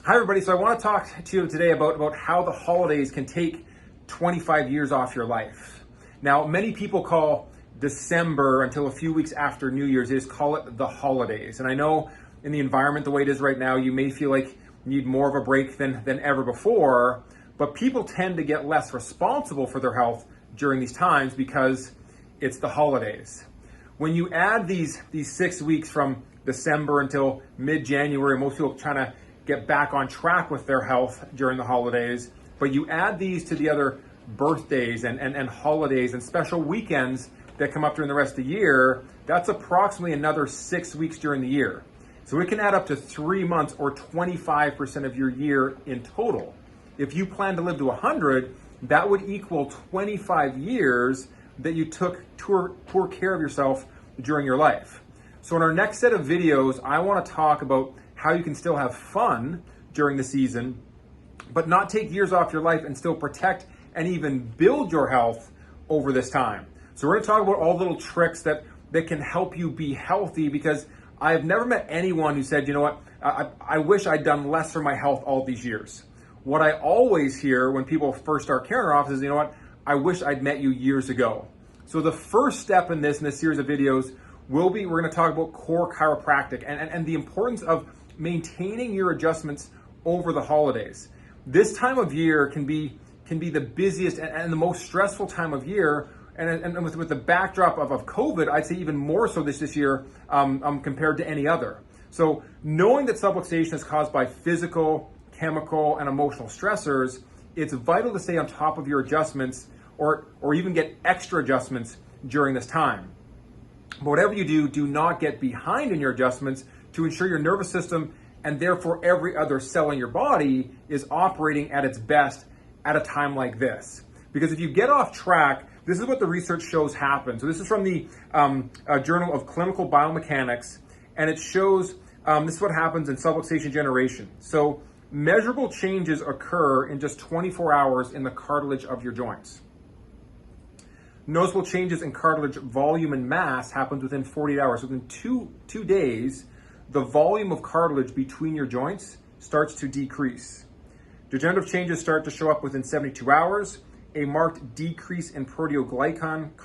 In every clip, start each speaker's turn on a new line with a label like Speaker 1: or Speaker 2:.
Speaker 1: Hi everybody, so I want to talk to you today about how the holidays can take 25 years off your life. Now, many people call December until a few weeks after New Year's, they just call it the holidays. And I know in the environment the way it is right now, you may feel like you need more of a break than ever before, but people tend to get less responsible for their health during these times because it's the holidays. When you add these 6 weeks from December until mid-January, most people are trying to get back on track with their health during the holidays, but you add these to the other birthdays and holidays and special weekends that come up during the rest of the year, that's approximately another 6 weeks during the year. So it can add up to 3 months or 25% of your year in total. If you plan to live to 100, that would equal 25 years that you took poor care of yourself during your life. So in our next set of videos, I want to talk about how you can still have fun during the season, but not take years off your life and still protect and even build your health over this time. So we're going to talk about all the little tricks that can help you be healthy, because I have never met anyone who said, you know what, I wish I'd done less for my health all these years. What I always hear when people first start care in our office is, you know what, I wish I'd met you years ago. So the first step in this series of videos we're going to talk about core chiropractic and the importance of maintaining your adjustments over the holidays. This time of year can be the busiest and the most stressful time of year, and with the backdrop of COVID, I'd say even more so this year compared to any other. So knowing that subluxation is caused by physical, chemical, and emotional stressors, it's vital to stay on top of your adjustments or even get extra adjustments during this time. But whatever you do, do not get behind in your adjustments to ensure your nervous system and therefore every other cell in your body is operating at its best at a time like this. Because if you get off track, this is what the research shows happen. So this is from the Journal of Clinical Biomechanics, and it shows this is what happens in subluxation generation. So measurable changes occur in just 24 hours in the cartilage of your joints. Noticeable changes in cartilage volume and mass happens within 48 hours. So within two days, the volume of cartilage between your joints starts to decrease. Degenerative changes start to show up within 72 hours. A marked decrease in proteoglycan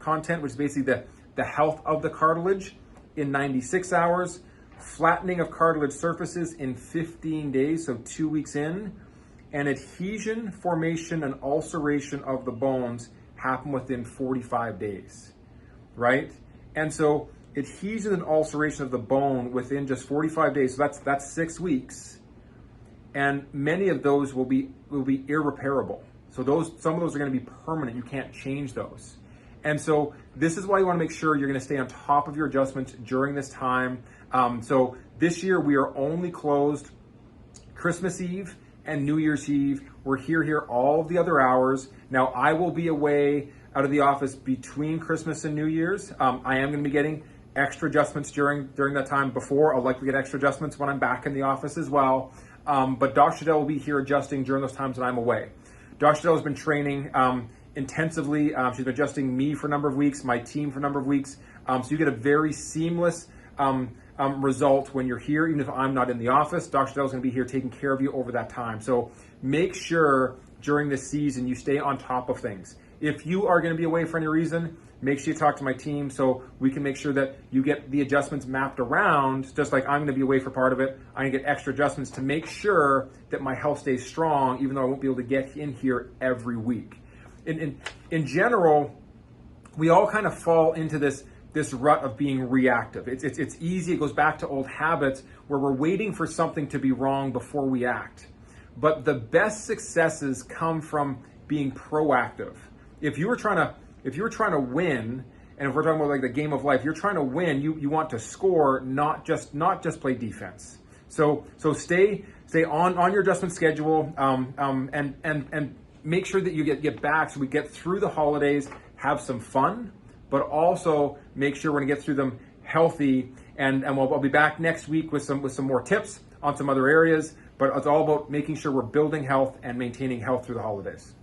Speaker 1: content, which is basically the health of the cartilage, in 96 hours. Flattening of cartilage surfaces in 15 days, so 2 weeks in. And adhesion, formation, and ulceration of the bones happen within 45 days, right? And so adhesion and ulceration of the bone within just 45 days, so that's 6 weeks. And many of those will be irreparable. So some of those are going to be permanent. You can't change those. And so this is why you want to make sure you're going to stay on top of your adjustments during this time. So this year we are only closed Christmas Eve and New Year's Eve. We're here all of the other hours. Now I will be away out of the office between Christmas and New Year's. I am going to be getting extra adjustments during that time. Before, I'll likely get extra adjustments when I'm back in the office as well. But Dr. Shadell will be here adjusting during those times that I'm away. Dr. Shadell has been training intensively. She's been adjusting me for a number of weeks, my team for a number of weeks. So you get a very seamless result when you're here, even if I'm not in the office. Dr. Shadell is going to be here taking care of you over that time. So make sure during this season you stay on top of things. If you are going to be away for any reason, make sure you talk to my team so we can make sure that you get the adjustments mapped around. Just like I'm going to be away for part of it, I'm going to get extra adjustments to make sure that my health stays strong, even though I won't be able to get in here every week. In general, we all kind of fall into this rut of being reactive. It's easy. It goes back to old habits where we're waiting for something to be wrong before we act. But the best successes come from being proactive. If you were trying to win, and if we're talking about like the game of life, you're trying to win, you want to score, not just play defense. So stay on your adjustment schedule, and make sure that you get back so we get through the holidays, have some fun, but also make sure we're gonna get through them healthy. And I'll be back next week with some more tips on some other areas, but it's all about making sure we're building health and maintaining health through the holidays.